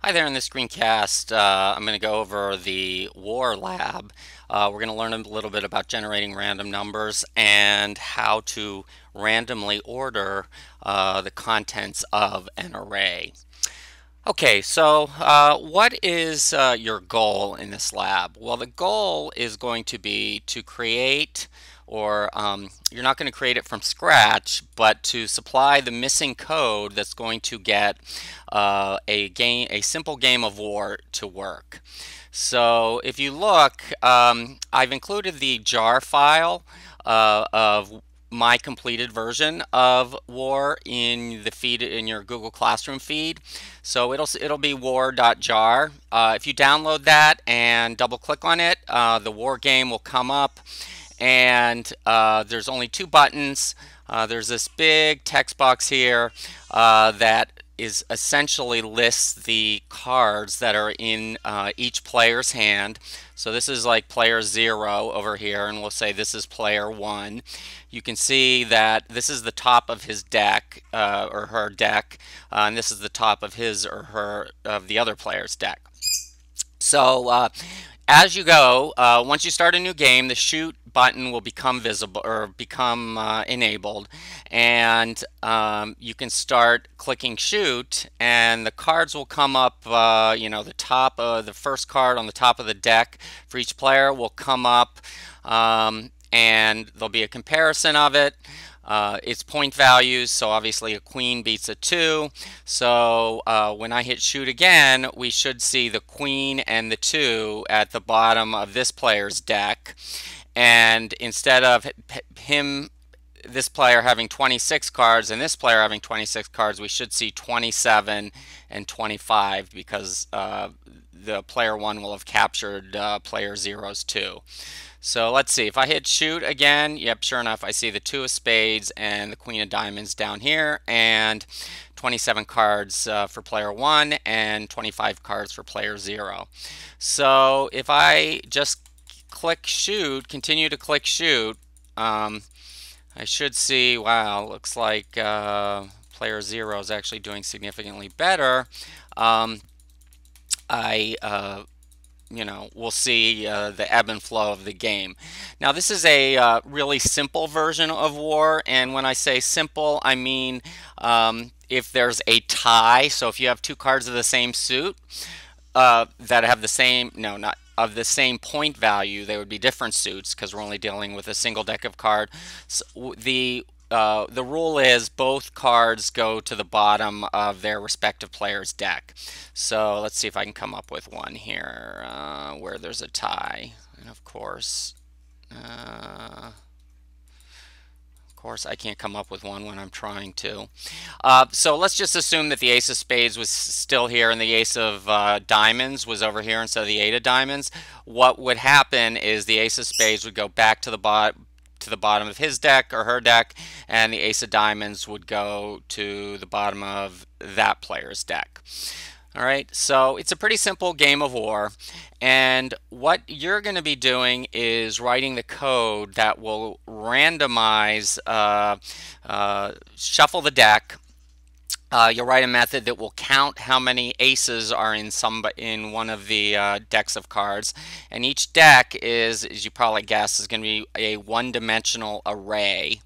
Hi there, in this screencast, I'm going to go over the War Lab. We're going to learn a little bit about generating random numbers and how to randomly order the contents of an array. Okay, so what is your goal in this lab? Well, the goal is going to be to create, or you're not going to create it from scratch, but to supply the missing code that's going to get a simple game of war to work. So if you look, I've included the jar file of my completed version of War in the feed in your Google Classroom feed. So it'll be war.jar. If you download that and double click on it, the War game will come up, and there's only two buttons. There's this big text box here that is essentially lists the cards that are in each player's hand. So this is like player 0 over here, and we'll say this is player 1. You can see that this is the top of his deck or her deck, and this is the top of his or her of the other player's deck. So as you go, once you start a new game, the shoot button will become visible or become enabled, and you can start clicking shoot, and the cards will come up. The top of the first card on the top of the deck for each player will come up, and there'll be a comparison of it. It's point values, so obviously a queen beats a 2. So when I hit shoot again, we should see the queen and the 2 at the bottom of this player's deck. And instead of this player having 26 cards and this player having 26 cards, we should see 27 and 25 because the player 1 will have captured player 0's 2. So let's see, if I hit shoot again, yep, sure enough, I see the 2 of spades and the queen of diamonds down here, and 27 cards for player 1 and 25 cards for player 0. So if I just click shoot, continue to click shoot, I should see, wow, looks like player 0 is actually doing significantly better. We'll see the ebb and flow of the game. Now, this is a really simple version of War, and when I say simple, I mean if there's a tie, so if you have two cards of the same suit that have the same, no, not of the same point value, they would be different suits because we're only dealing with a single deck of cards. So the rule is both cards go to the bottom of their respective player's deck. So let's see if I can come up with one here where there's a tie. And of course, I can't come up with one when I'm trying to. So let's just assume that the ace of spades was still here and the ace of diamonds was over here instead of the 8 of diamonds. What would happen is the ace of spades would go back to the bottom of his deck or her deck, and the ace of diamonds would go to the bottom of that player's deck. All right, so it's a pretty simple game of war, and what you're going to be doing is writing the code that will randomize, shuffle the deck. You'll write a method that will count how many aces are in one of the decks of cards, and each deck is, as you probably guessed, is going to be a one-dimensional array.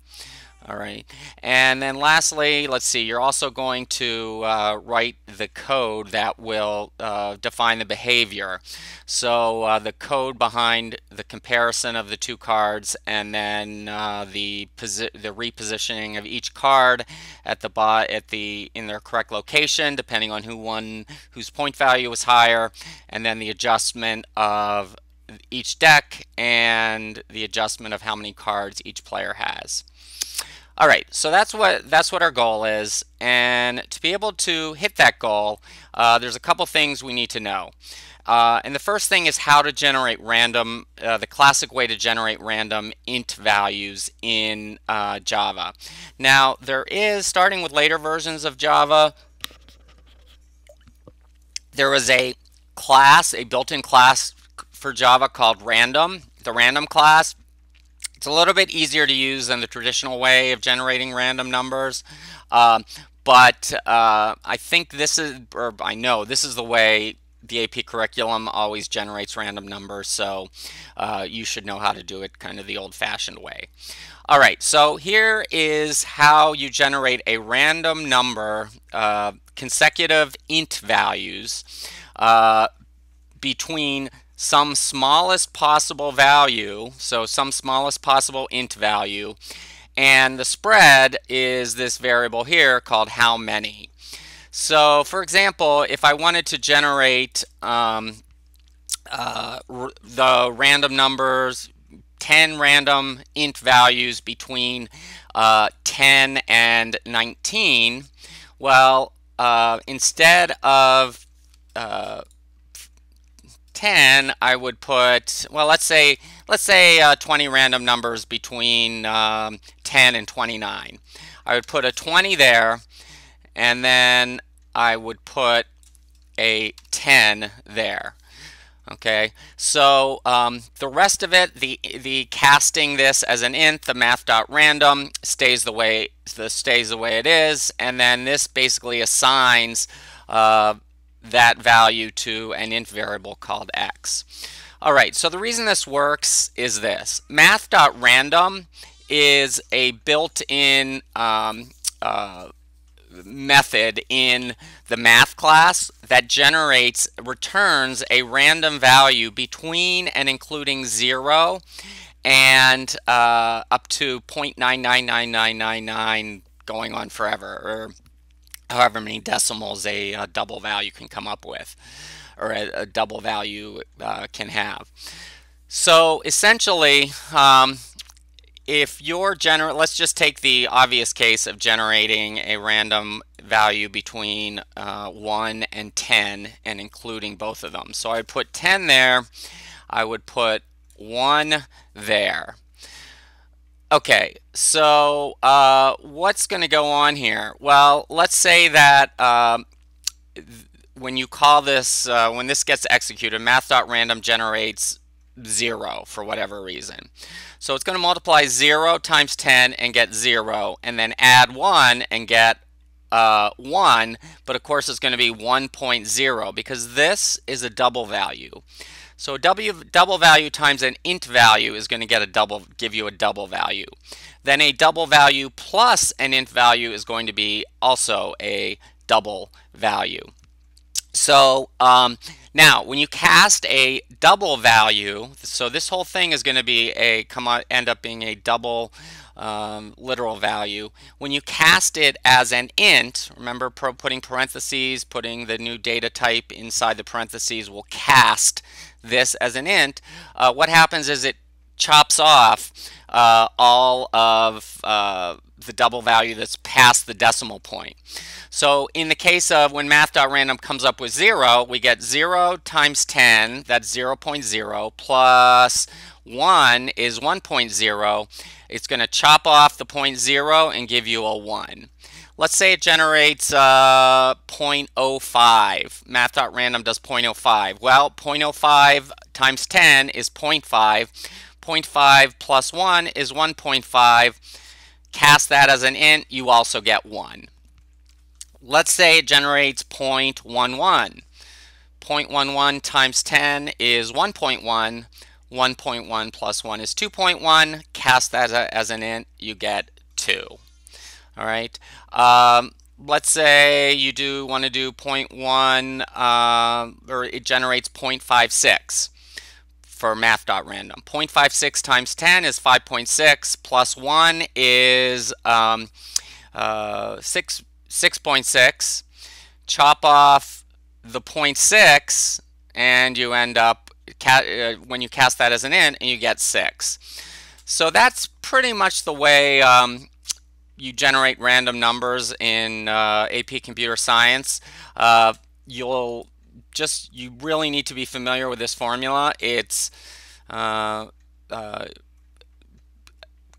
All right, and then lastly, let's see, you're also going to write the code that will define the behavior. So the code behind the comparison of the two cards, and then the repositioning of each card at in their correct location, depending on whose point value is higher, and then the adjustment of each deck and the adjustment of how many cards each player has. All right, so that's what our goal is, and to be able to hit that goal, there's a couple things we need to know. And the first thing is how to generate random, the classic way to generate random int values in Java. Now, there is, starting with later versions of Java, there was a built-in class for Java called random, the random class. It's a little bit easier to use than the traditional way of generating random numbers, but I think this is, or I know this is the way the AP curriculum always generates random numbers, so you should know how to do it kind of the old-fashioned way. All right, so here is how you generate a random number, consecutive int values between some smallest possible value, so some smallest possible int value, and the spread is this variable here called how many. So for example, if I wanted to generate the random numbers, 10 random int values between 10 and 19, well, instead of 10, I would put, well, let's say 20 random numbers between 10 and 29. I would put a 20 there, and then I would put a 10 there. Okay, so the rest of it, the casting this as an int, the math.random stays the way it is, and then this basically assigns that value to an int variable called x. All right, so the reason this works is this. Math.random is a built-in method in the math class that returns a random value between and including 0 and up to 0.999999 going on forever, or however many decimals a double value can come up with, or a double value can have. So essentially, if you're let's just take the obvious case of generating a random value between 1 and 10 and including both of them. So I put 10 there, I would put 1 there. Okay, so what's going to go on here? Well, let's say that when you call this, when this gets executed, math.random generates 0 for whatever reason. So it's going to multiply 0 times 10 and get 0, and then add 1 and get 1, but of course it's going to be 1.0 because this is a double value. So a double value times an int value is going to give you a double value. Then a double value plus an int value is going to be also a double value. So now when you cast a double value, so this whole thing is going to be end up being a double literal value. When you cast it as an int, remember putting parentheses, putting the new data type inside the parentheses will cast this as an int. What happens is it chops off all of the double value that's past the decimal point. So in the case of when math.random comes up with 0, we get 0 times 10, that's 0.0, plus 1 is 1.0. It's going to chop off the 0.0 and give you a 1. Let's say it generates 0.05. Math.random does 0.05. Well, 0.05 times 10 is 0.5. 0.5 plus 1 is 1.5. Cast that as an int, you also get 1. Let's say it generates 0.11. 0.11 times 10 is 1.1. 1.1 plus 1 is 2.1. Cast that as an int, you get 2. All right. Let's say you want to do 0.1, or it generates 0.56 for math.random. 0.56 times 10 is 5.6, plus 1 is 6.6. Chop off the 0.6, and you end up, when you cast that as an int, and you get 6. So that's pretty much the way you generate random numbers in AP Computer Science. You really need to be familiar with this formula. It's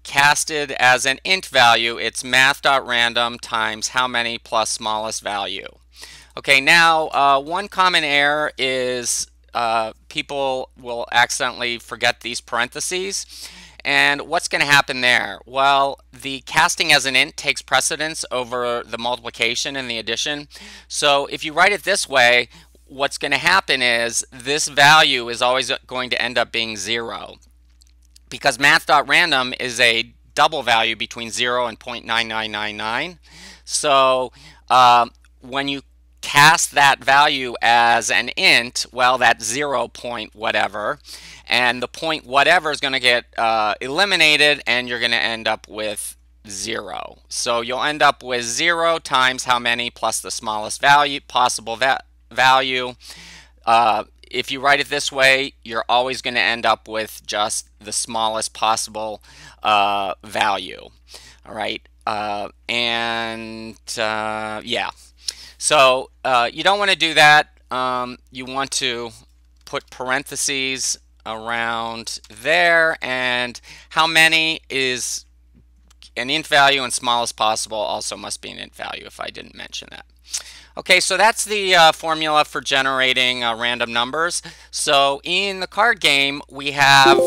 casted as an int value. It's math.random times how many plus smallest value. Okay, now one common error is people will accidentally forget these parentheses, And what's going to happen there? Well, the casting as an int takes precedence over the multiplication and the addition. So if you write it this way, what's going to happen is this value is always going to end up being 0. Because math.random is a double value between 0 and 0.9999. So when you cast that value as an int, well, that's 0 point whatever, and the point whatever is going to get eliminated, and you're going to end up with 0. So you'll end up with 0 times how many plus the smallest value possible value. If you write it this way, you're always going to end up with just the smallest possible value. All right, yeah. So you don't want to do that. You want to put parentheses around there, and how many is an int value, and smallest possible also must be an int value if I didn't mention that. Okay, so that's the formula for generating random numbers. So in the card game, we have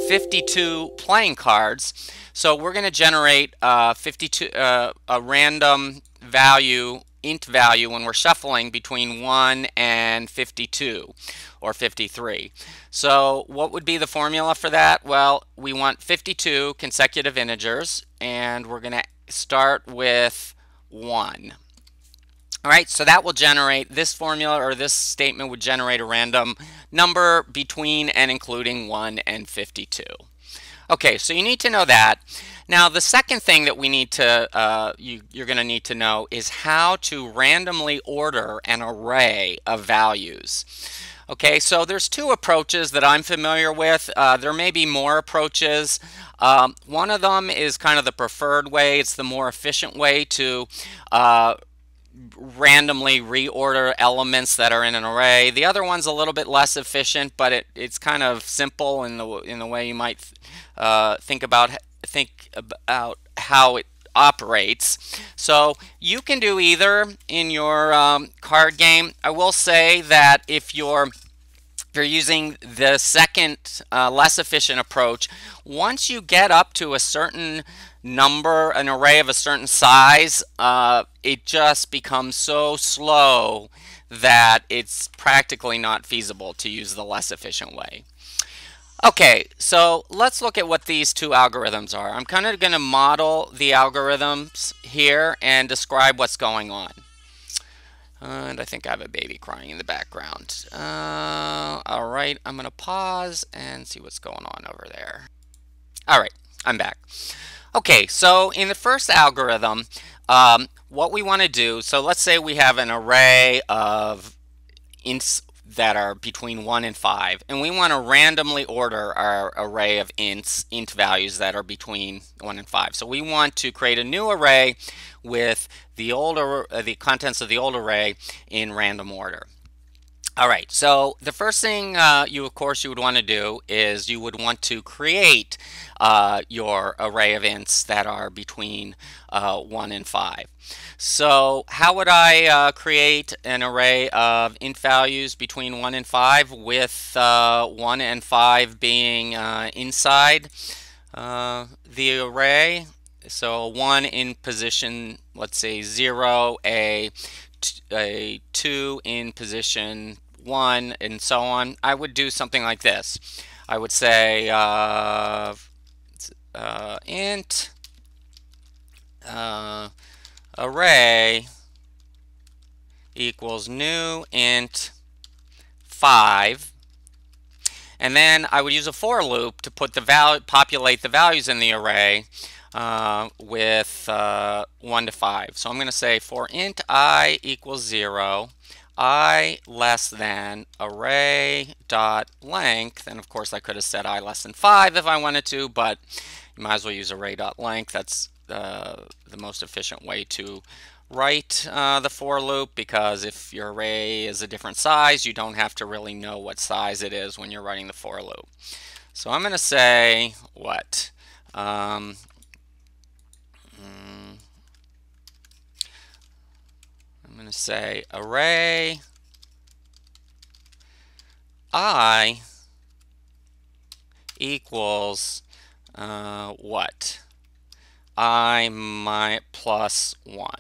52 playing cards. So we're going to generate 52 a random value, int value, when we're shuffling between 1 and 52 or 53. So what would be the formula for that? Well, we want 52 consecutive integers, and we're going to start with 1. All right, so that will generate, this formula or this statement would generate a random number between and including 1 and 52. Okay, so you need to know that. Now, the second thing that we need to, you're going to need to know is how to randomly order an array of values. Okay, so there's two approaches that I'm familiar with. There may be more approaches. One of them is kind of the preferred way. It's the more efficient way to randomly reorder elements that are in an array. The other one's a little bit less efficient, but it's kind of simple in the way you might think about how it operates. So you can do either in your card game. I will say that if you're using the second less efficient approach, once you get up to a certain number, an array of a certain size, it just becomes so slow that it's practically not feasible to use the less efficient way. Okay, so let's look at what these two algorithms are. I'm kind of going to model the algorithms here and describe what's going on. And I think I have a baby crying in the background. All right, I'm going to pause and see what's going on over there. All right, I'm back. Okay, so in the first algorithm, what we want to do, so let's say we have an array of ints that are between 1 and 5, and we want to randomly order our array of int values that are between 1 and 5. So we want to create a new array with the contents of the old array in random order. All right, so the first thing you would want to do is you would want to create your array of ints that are between 1 and 5. So how would I create an array of int values between 1 and 5 with 1 and 5 being inside the array? So 1 in position, let's say 0, a 2 in position 1, and so on. I would do something like this. I would say int array equals new int 5, and then I would use a for loop to put populate the values in the array with 1 to 5. So I'm going to say for int I equals 0, I less than array dot length, and of course I could have said I less than 5 if I wanted to, but you might as well use array dot length. That's the most efficient way to write the for loop, because if your array is a different size, you don't have to really know what size it is when you're writing the for loop. So I'm going to say what? I'm going to say array I equals what? I plus 1.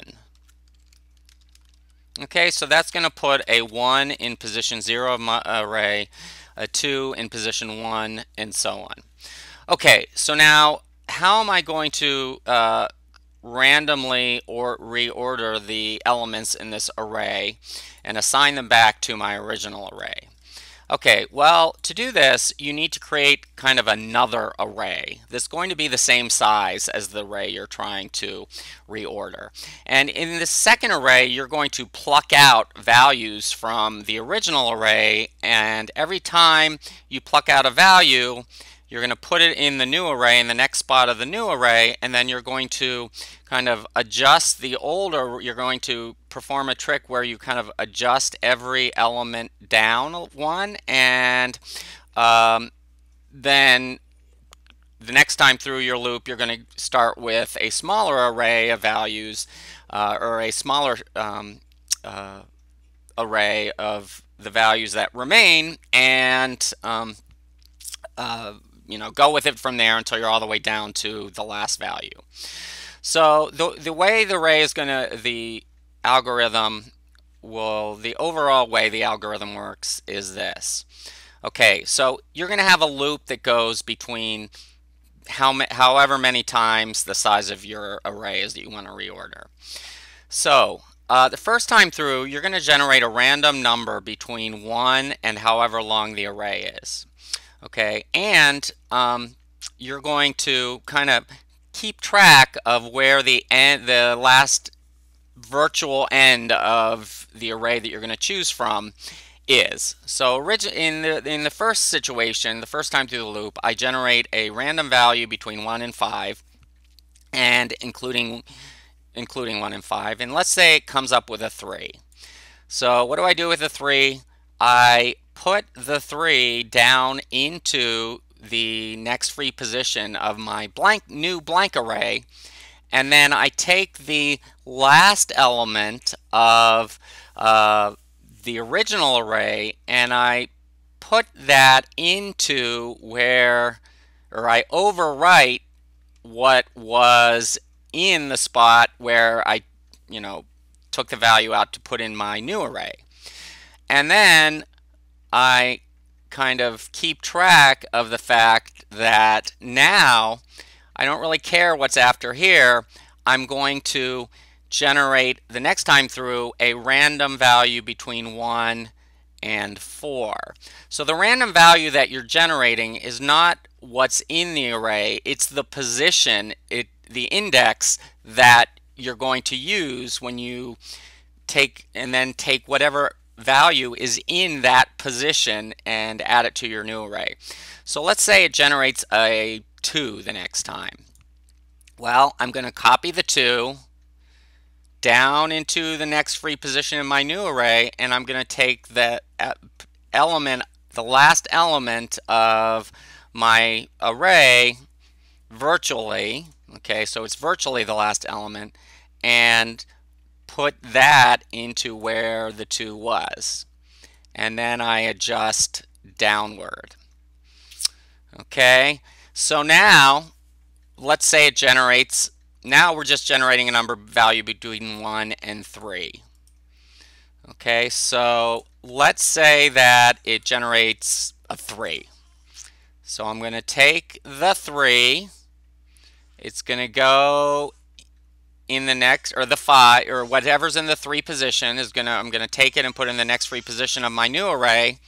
Okay, so that's going to put a 1 in position 0 of my array, a 2 in position 1, and so on. Okay, so now how am I going to randomly or reorder the elements in this array and assign them back to my original array? Okay, well, to do this, you need to create kind of another array that's going to be the same size as the array you're trying to reorder. And in the second array, you're going to pluck out values from the original array, and every time you pluck out a value, you're going to put it in the new array in the next spot of the new array, and then you're going to kind of adjust the older, you're going to perform a trick where you kind of adjust every element down one, and then the next time through your loop, you're going to start with a smaller array of values or a smaller array of the values that remain, and go with it from there until you're all the way down to the last value. So the way the array is going to, the overall way the algorithm works is this. Okay, so you're going to have a loop that goes between however many times the size of your array is that you want to reorder. So the first time through, you're going to generate a random number between 1 and however long the array is. Okay, and you're going to kind of keep track of where the last virtual end of the array that you're going to choose from is. So in the first situation, the first time through the loop, I generate a random value between 1 and 5, and including 1 and 5, and let's say it comes up with a 3. So what do I do with the 3? I put the 3 down into the next free position of my new blank array, and then I take the last element of the original array and I put that into where, or I overwrite what was in the spot where I took the value out to put in my new array. And then I kind of keep track of the fact that now I don't really care what's after here. I'm going to generate the next time through a random value between 1 and 4. So the random value that you're generating is not what's in the array, it's the position, the index that you're going to use when you take whatever value is in that position and add it to your new array. So let's say it generates a 2 the next time. Well, I'm going to copy the 2 down into the next free position in my new array, and I'm going to take the last element of my array virtually, okay, so it's virtually the last element, and put that into where the 2 was. And then I adjust downward. Okay, so now let's say it generates, now we're just generating a number value between 1 and 3. Okay, so let's say that it generates a 3. So I'm going to take the 3, it's going to go in the next, or the 5, or whatever's in the 3 position I'm going to take it and put it in the next free position of my new array.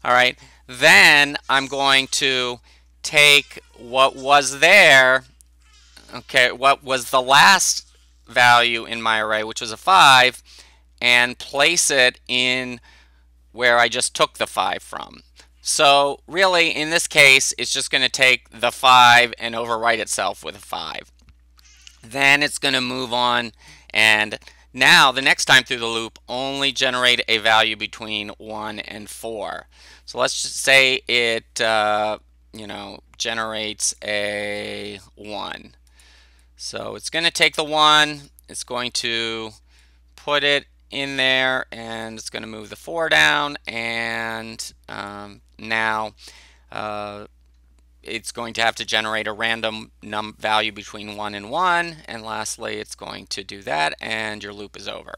All right, then I'm going to take what was there, okay, what was the last value in my array, which was a 5, and place it in where I just took the 5 from. So really, in this case, it's just going to take the 5 and overwrite itself with a 5. Then it's going to move on, and now the next time through the loop only generate a value between 1 and 4. So let's just say it generates a 1. So it's going to take the 1, it's going to put it in there, and it's going to move the 4 down, and now it's going to have to generate a random value between 1 and 1, and lastly it's going to do that, and your loop is over.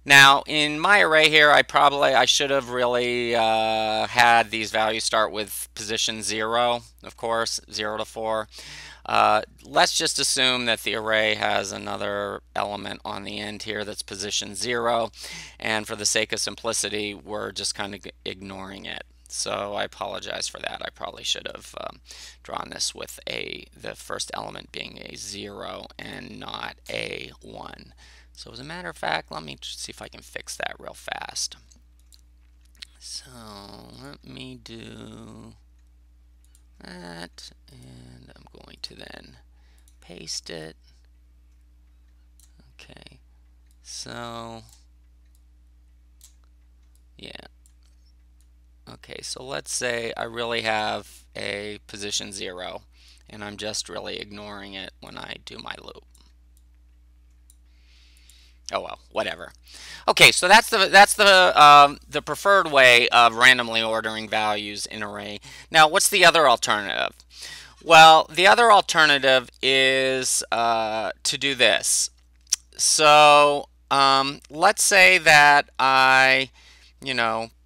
Now in my array here, I should have really had these values start with position 0, of course, 0 to 4. Let's just assume that the array has another element on the end here that's position 0, and for the sake of simplicity we're just kind of ignoring it. So I apologize for that. I probably should have drawn this with the first element being a 0 and not a 1. So as a matter of fact, let me see if I can fix that real fast. So let me do that, and I'm going to then paste it. Okay, so yeah. Okay, so let's say I really have a position 0, and I'm just really ignoring it when I do my loop. Oh well, whatever. Okay, so that's the preferred way of randomly ordering values in array. Now, what's the other alternative? Well, the other alternative is to do this. So let's say that I,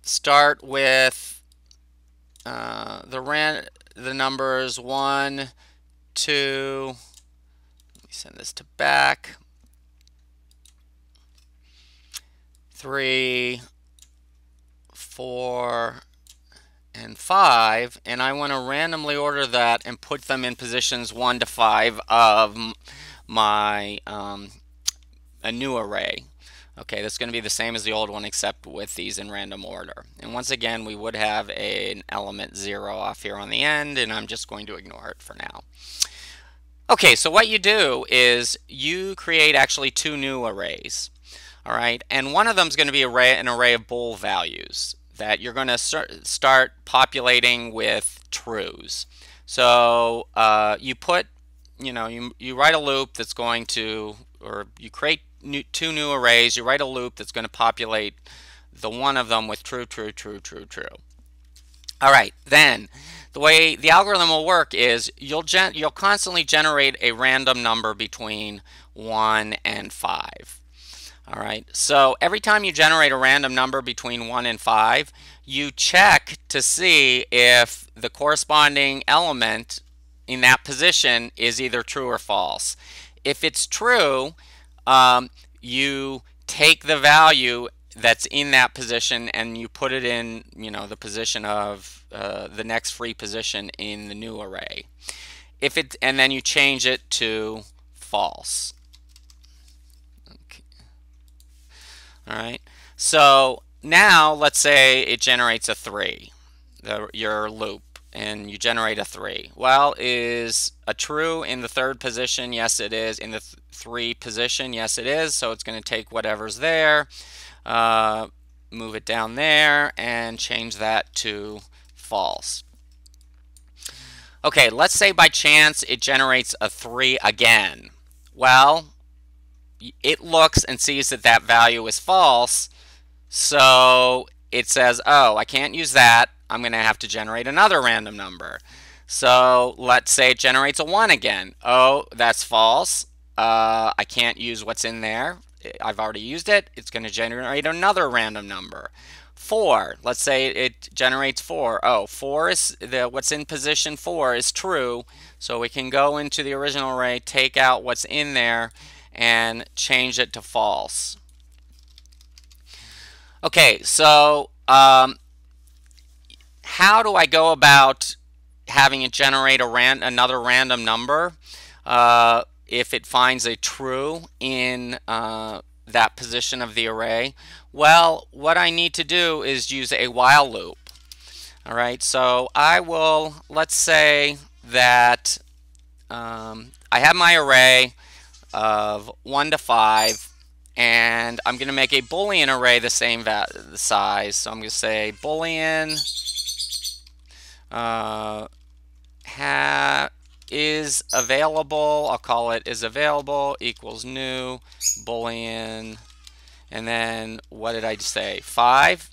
start with the numbers 1, 2. Let me send this to back. 3, 4, and 5, and I want to randomly order that and put them in positions 1 to 5 of my a new array. Okay, that's going to be the same as the old one except with these in random order. And once again, we would have an element 0 off here on the end, and I'm just going to ignore it for now. Okay, so what you do is you create actually 2 new arrays. All right, and one of them is going to be an array of bool values that you're going to start populating with trues. So you write a loop that's going to, or you create 2 new arrays. You write a loop that's going to populate the one of them with true, true, true, true, true. All right, then the way the algorithm will work is you'll constantly generate a random number between 1 and 5. All right, so every time you generate a random number between 1 and 5, you check to see if the corresponding element in that position is either true or false. If it's true, you take the value that's in that position and you put it in, the position of the next free position in the new array. And then you change it to false. All right, so now let's say it generates a 3, your loop, and you generate a 3. Well, is a true in the 3rd position? Yes, it is. In the 3 position? Yes, it is. So it's going to take whatever's there, move it down there, and change that to false. Okay, let's say by chance it generates a 3 again. Well, it looks and sees that that value is false, so it says, oh, I can't use that. I'm going to have to generate another random number. So let's say it generates a 1 again. Oh, that's false. I can't use what's in there. I've already used it. It's going to generate another random number. 4. Let's say it generates 4. Oh, 4 is what's in position 4 is true. So we can go into the original array, take out what's in there, and change it to false. Okay, so how do I go about having it generate another random number if it finds a true in that position of the array? Well, what I need to do is use a while loop. All right, so let's say that I have my array of 1 to 5, and I'm going to make a Boolean array the same size. So I'm going to say Boolean is available. I'll call it is available equals new Boolean, and then what did I say? 5.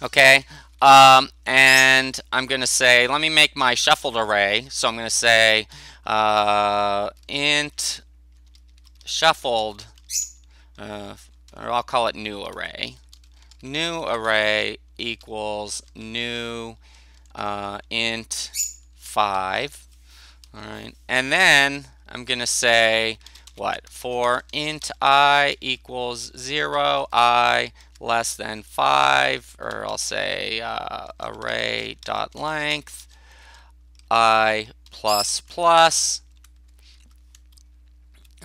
Okay. And I'm going to say, let me make my shuffled array. So I'm going to say int shuffled, or I'll call it new array. New array equals new int 5. All right, and then I'm going to say what? For int I equals 0, I less than 5, or I'll say array dot length I plus plus.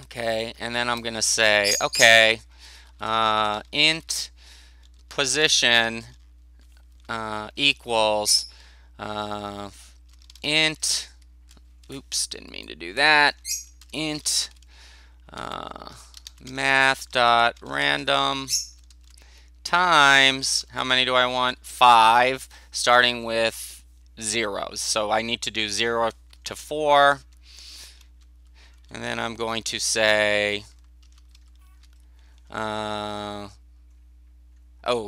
Okay, and then I'm going to say, okay, int position equals int, oops, didn't mean to do that, int math.random times, how many do I want? 5, starting with zeros. So I need to do 0 to 4. And then I'm going to say, oh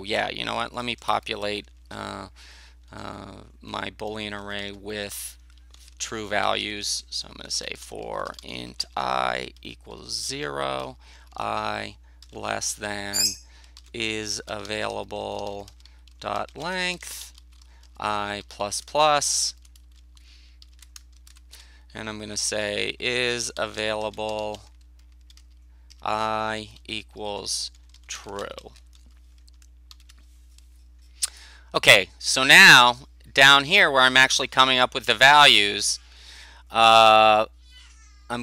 yeah, you know what? Let me populate my Boolean array with true values. So I'm going to say for int I equals 0, I less than is available dot length I plus plus, and I'm going to say is available I equals true. Okay, so now down here where I'm actually coming up with the values, I'm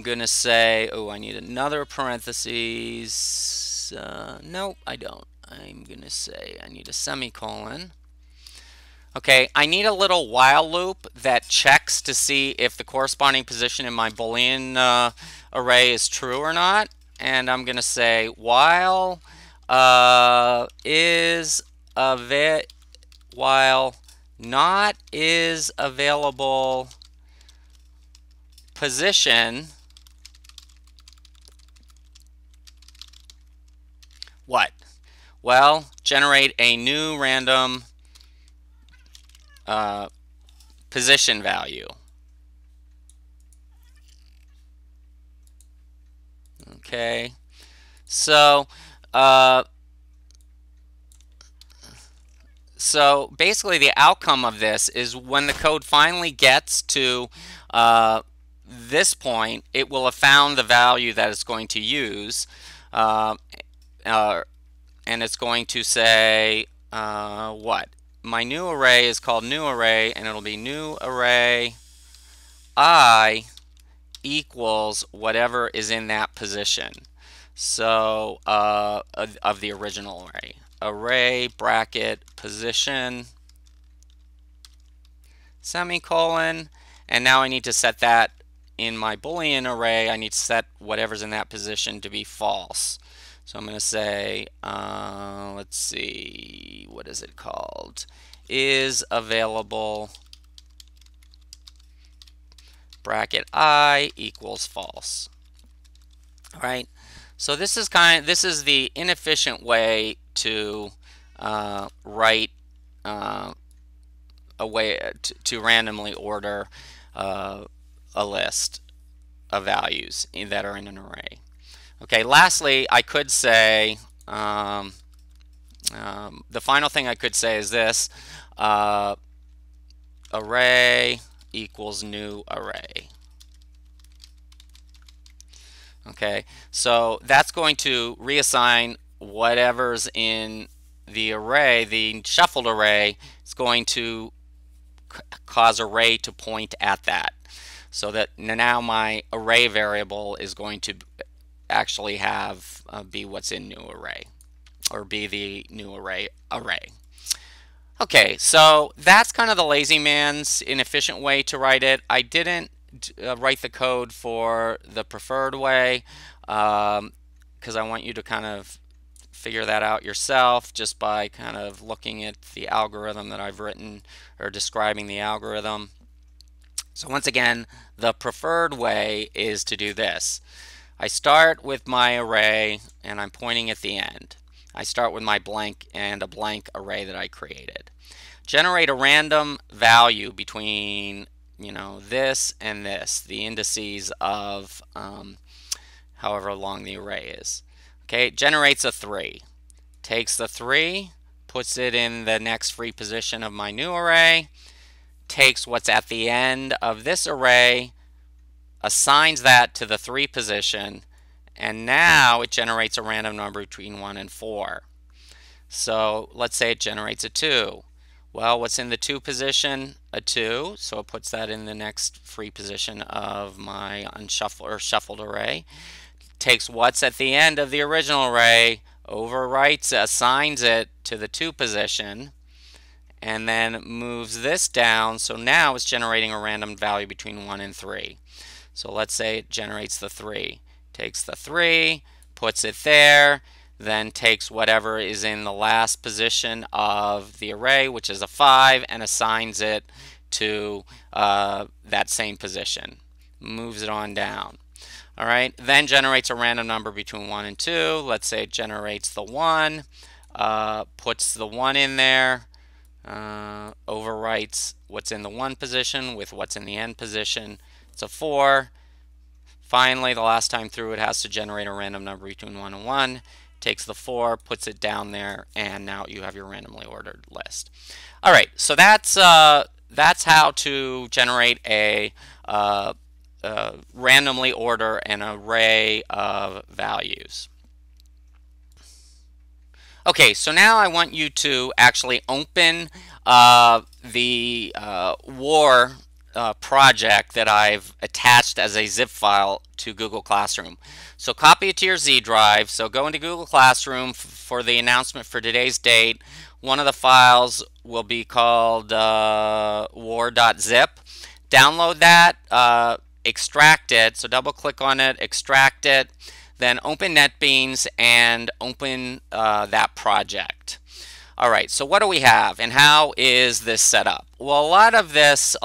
going to say, oh, I need another parentheses. Nope, I don't. I'm going to say I need a semicolon. Okay, I need a little while loop that checks to see if the corresponding position in my Boolean array is true or not. And I'm going to say while while not is available position, what? Well, generate a new random position value. Okay, so basically the outcome of this is when the code finally gets to this point, it will have found the value that it's going to use, and it's going to say what? My new array is called new array, and it'll be new array I equals whatever is in that position. So of the original array. Array bracket position semicolon, and now I need to set that in my Boolean array. I need to set whatever's in that position to be false. So I'm going to say, let's see, what is it called? Is available bracket I equals false. All right. So this is the inefficient way to write a way to randomly order a list of values that are in an array. Okay, lastly, I could say, the final thing I could say is this, array equals new array. Okay, so that's going to reassign whatever's in the array, the shuffled array. It's going to cause array to point at that, so that now my array variable is going to actually have be what's in new array, or be the new array. Okay, so that's kind of the lazy man's inefficient way to write it. I didn't write the code for the preferred way because I want you to kind of figure that out yourself just by kind of looking at the algorithm that I've written, or describing the algorithm. So once again, the preferred way is to do this. I start with my array and I'm pointing at the end. I start with my blank and a blank array that I created. generate a random value between, this and this, the indices of however long the array is. Okay, it generates a 3. Takes the 3, puts it in the next free position of my new array, takes what's at the end of this array, assigns that to the 3 position, and now it generates a random number between 1 and 4. So let's say it generates a 2. Well, what's in the 2 position? A 2, so it puts that in the next free position of my unshuffled or shuffled array. Takes what's at the end of the original array, overwrites, assigns it to the 2 position, and then moves this down, so now it's generating a random value between 1 and 3. So let's say it generates the 3. Takes the 3, puts it there, then takes whatever is in the last position of the array, which is a 5, and assigns it to that same position. Moves it on down. All right, then generates a random number between 1 and 2. Let's say it generates the 1, puts the 1 in there, overwrites what's in the 1 position with what's in the end position. It's a 4. Finally, the last time through, it has to generate a random number between 1 and 1. Takes the 4, puts it down there, and now you have your randomly ordered list. All right, so that's how to generate a randomly order an array of values. Okay, so now I want you to actually open the WAR project that I've attached as a zip file to Google Classroom. So copy it to your Z drive. So go into Google Classroom for the announcement for today's date. One of the files will be called war.zip. Download that, extract it, so double click on it, extract it, then open NetBeans and open that project. Alright, so what do we have and how is this set up? Well, a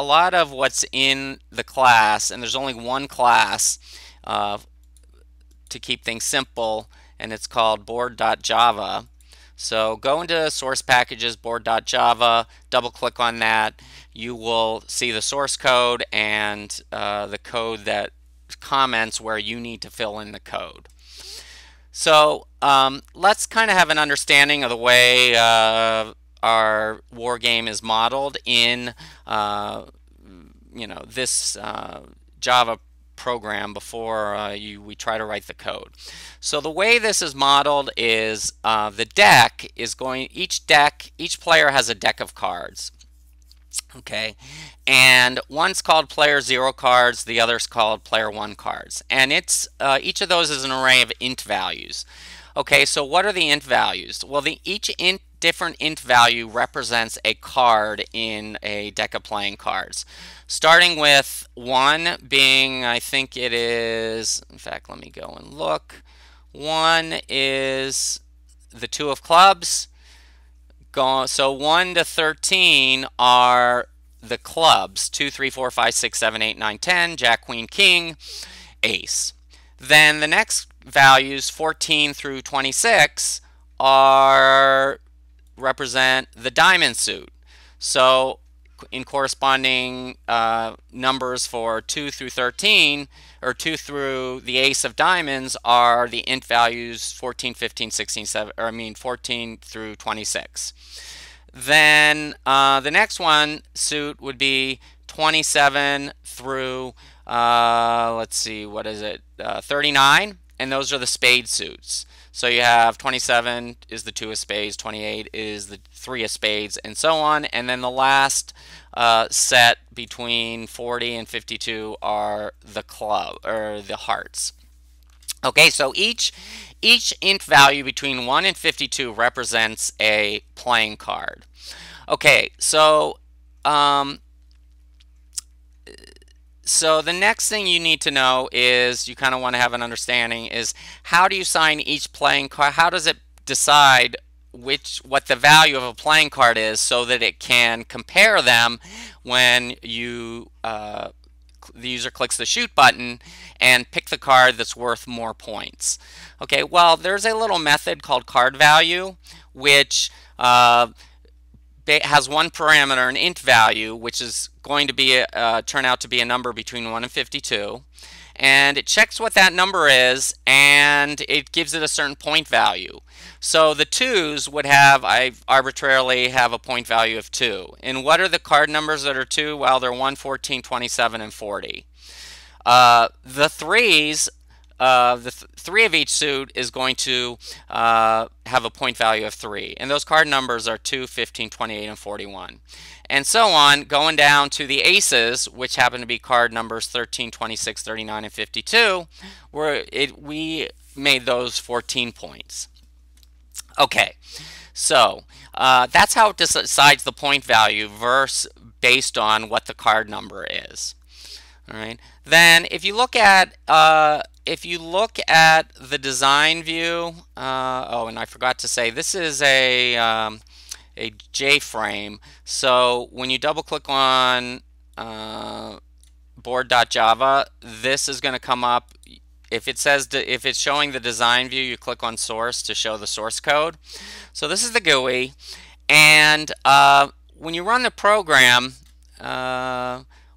lot of what's in the class, and there's only one class to keep things simple, and it's called board.java. So go into source packages, board.java, double click on that. You will see the source code and the code that comments where you need to fill in the code. So let's kind of have an understanding of the way our war game is modeled in this Java program before we try to write the code. So the way this is modeled is the deck is each player has a deck of cards. Okay, and one's called player 0 cards, the other's called player 1 cards, and it's each of those is an array of int values. Okay, so what are the int values? Well, each different int value represents a card in a deck of playing cards. Starting with 1 being, I think it is, in fact, let me go and look. 1 is the 2 of clubs. So 1 to 13 are the clubs, 2, 3, 4, 5, 6, 7, 8, 9, 10, Jack, Queen, King, Ace. Then the next values, 14 through 26, represent the diamond suit. So in corresponding numbers for 2 through 13, or 2 through the ace of diamonds, are the int values 14, 15, 16, 14 through 26. Then the next one suit would be 27 through, let's see, what is it, 39, and those are the spade suits. So you have 27 is the 2 of spades, 28 is the 3 of spades, and so on. And then the last set between 40 and 52 are the club, or the hearts. Okay, so each int value between 1 and 52 represents a playing card. Okay, so so the next thing you need to know is, you kind of want to have an understanding, is how do you assign each playing card? How does it decide what the value of a playing card is, so that it can compare them when the user clicks the shoot button and pick the card that's worth more points? Okay, well, there's a little method called card value, which has one parameter, an int value, which is going to be turn out to be a number between 1 and 52. And it checks what that number is, and it gives it a certain point value. So the 2s would have, I arbitrarily have a point value of 2. And what are the card numbers that are 2? Well, they're 1, 14, 27, and 40. The 3s, the 3 of each suit is going to have a point value of 3. And those card numbers are 2, 15, 28, and 41. And so on, going down to the aces, which happen to be card numbers 13, 26, 39, and 52, where we made those 14 points. Okay, so that's how it decides the point value based on what the card number is. All right. Then if you look at the design view, oh, and I forgot to say this is a JFrame. So when you double click on board.java, this is going to come up. If it says if it's showing the design view, you click on source to show the source code. So this is the GUI, and when you run the program,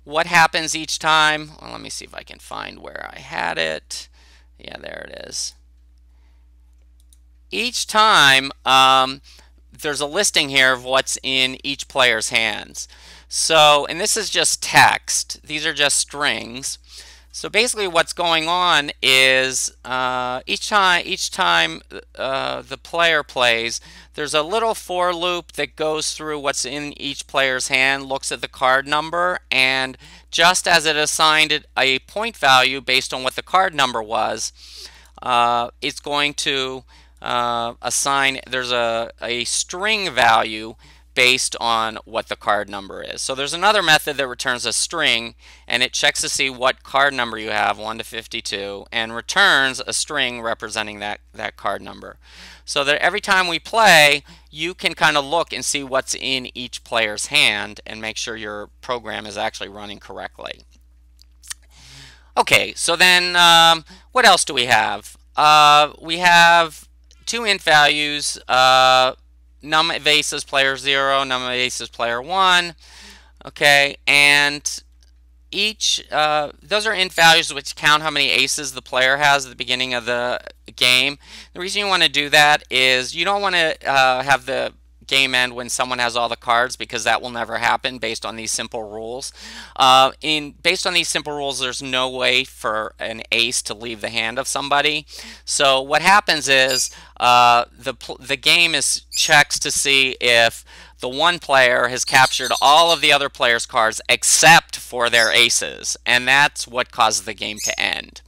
what happens each time? Well, let me see if I can find where I had it. Yeah, there it is. Each time there's a listing here of what's in each player's hands. So, and this is just text. These are just strings. So basically what's going on is each time the player plays, there's a little for loop that goes through what's in each player's hand, looks at the card number, and just as it assigned it a point value based on what the card number was, it's going to assign, there's a string value based on what the card number is. So there's another method that returns a string, and it checks to see what card number you have, 1 to 52, and returns a string representing that card number. So that every time we play, you can kind of look and see what's in each player's hand and make sure your program is actually running correctly. Okay, so then what else do we have? We have 2 int values, num of aces player 0, num of aces player 1. Okay, and each those are int values which count how many aces the player has at the beginning of the game. The reason you want to do that is you don't want to have the game end when someone has all the cards, because that will never happen based on these simple rules. Based on these simple rules, there's no way for an ace to leave the hand of somebody. So what happens is the game checks to see if the one player has captured all of the other players' cards except for their aces, and that's what causes the game to end.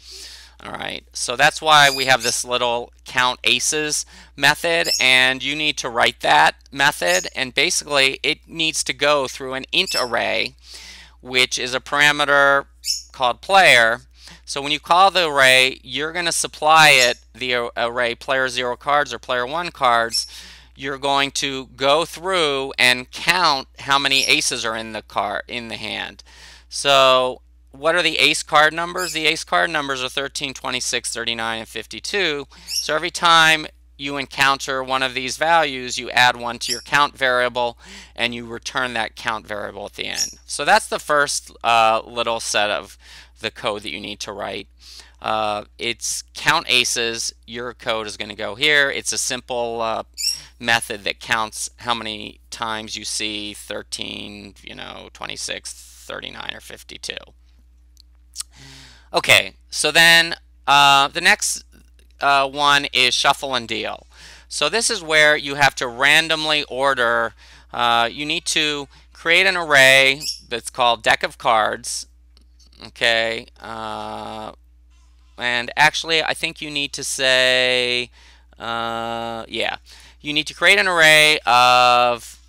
All right, so that's why we have this little count aces method, and you need to write that method, and basically it needs to go through an int array, which is a parameter called player. So when you call the array, you're going to supply it the array player 0 cards or player 1 cards. You're going to go through and count how many aces are in the hand. So what are the ace card numbers? The ace card numbers are 13, 26, 39, and 52. So every time you encounter one of these values, you add 1 to your count variable, and you return that count variable at the end. So that's the first little set of the code that you need to write. It's count aces. Your code is going to go here. It's a simple method that counts how many times you see 13, 26, 39, or 52. Okay, so then the next one is shuffle and deal. So this is where you have to randomly order. You need to create an array that's called deck of cards. Okay, and actually I think you need to say, yeah, you need to create an array of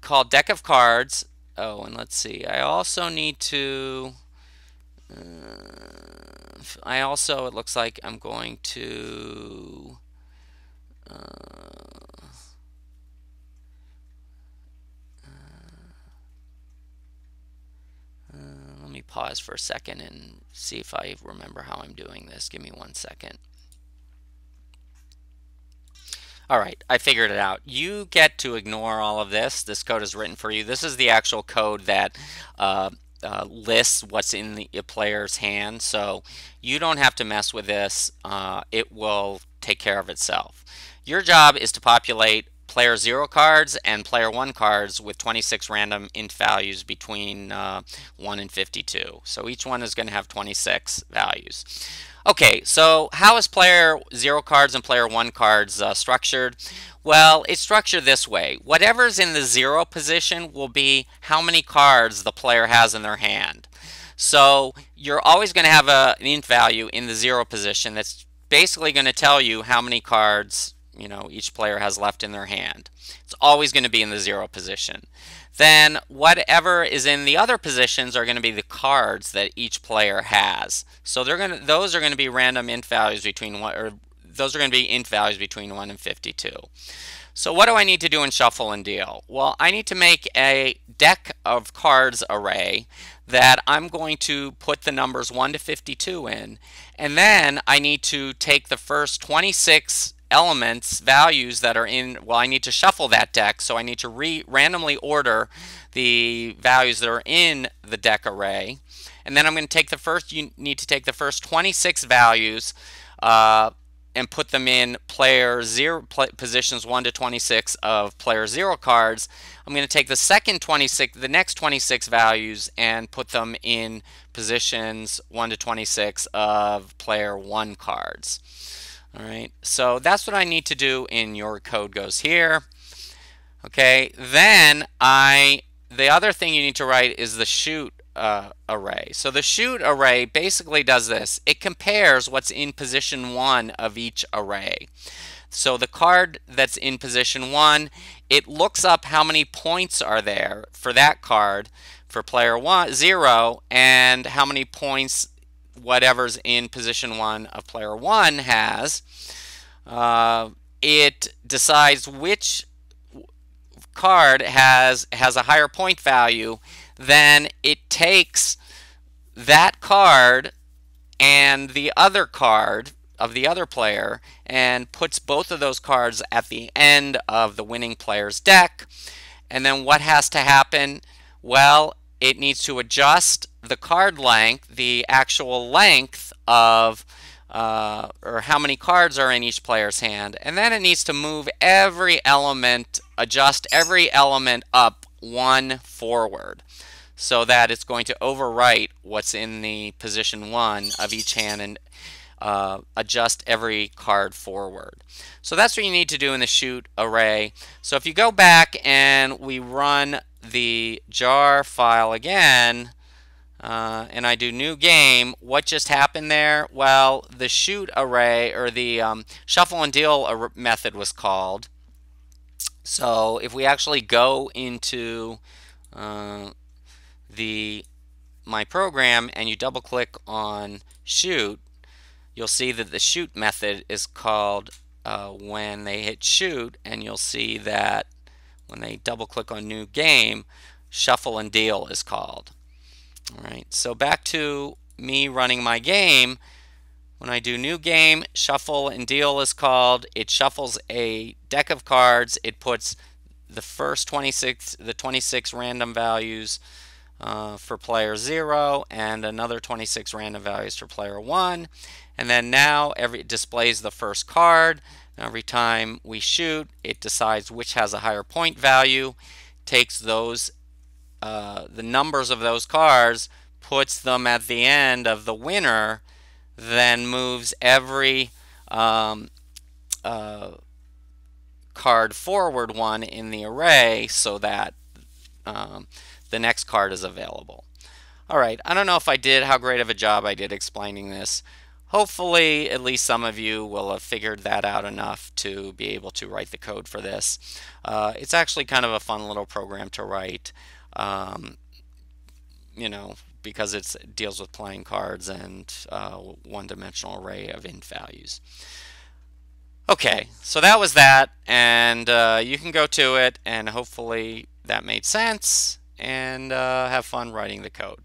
called deck of cards. Oh, and let's see, I also need to it looks like I'm going to let me pause for a second and see if I remember how I'm doing this. Give me 1 second. All right, I figured it out. You get to ignore all of this. This code is written for you. This is the actual code that lists what's in the player's hand. So you don't have to mess with this. It will take care of itself. Your job is to populate player 0 cards and player 1 cards with 26 random int values between 1 and 52. So each one is going to have 26 values. Okay, so how is player 0 cards and player 1 cards structured? Well, it's structured this way. Whatever's in the 0 position will be how many cards the player has in their hand. So you're always going to have an int value in the 0 position that's basically going to tell you how many cards each player has left in their hand. It's always going to be in the 0 position. Then whatever is in the other positions are going to be the cards that each player has. So those are going to be random int values between those are going to be int values between 1 and 52. So what do I need to do in Shuffle and Deal? Well, I need to make a deck of cards array that I'm going to put the numbers 1 to 52 in, and then I need to take the first 26 elements, values that are in, well, I need to shuffle that deck, so I need to randomly order the values that are in the deck array. And then I'm going to take you need to take the first 26 values and put them in positions 1 to 26 of player 0 cards. I'm going to take the next 26 values and put them in positions 1 to 26 of player 1 cards. All right, so that's what I need to do in Your Code Goes Here. Okay, then the other thing you need to write is the shoot array. So the shoot array basically does this. It compares what's in position 1 of each array. So the card that's in position 1, it looks up how many points are there for that card for player 0 and how many points whatever's in position 1 of player 1 has. It decides which card has a higher point value. Then it takes that card and the other card of the other player and puts both of those cards at the end of the winning player's deck. And then what has to happen? Well, it needs to adjust the card length, the actual length of or how many cards are in each player's hand, and then it needs to move every element, adjust every element up 1 forward, so that it's going to overwrite what's in the position 1 of each hand and adjust every card forward. So that's what you need to do in the shoot array. So if you go back and we run the jar file again, and I do new game, what just happened there? Well, the shoot array, or the shuffle and deal method was called. So if we actually go into my program and you double click on shoot, you'll see that the shoot method is called when they hit shoot, and you'll see that when they double click on new game, shuffle and deal is called. All right, so back to me running my game. When I do new game, shuffle and deal is called. It shuffles a deck of cards. It puts the first 26 random values for player 0 and another 26 random values for player 1. And then now it displays the first card. Every time we shoot, it decides which has a higher point value, takes those the numbers of those cards, puts them at the end of the winner, then moves every card forward 1 in the array so that the next card is available. Alright, I don't know if I did how great of a job I did explaining this. Hopefully at least some of you will have figured that out enough to be able to write the code for this. It's actually kind of a fun little program to write. Because it deals with playing cards and one-dimensional array of int values. Okay, so that was that, and you can go to it, and hopefully that made sense, and have fun writing the code.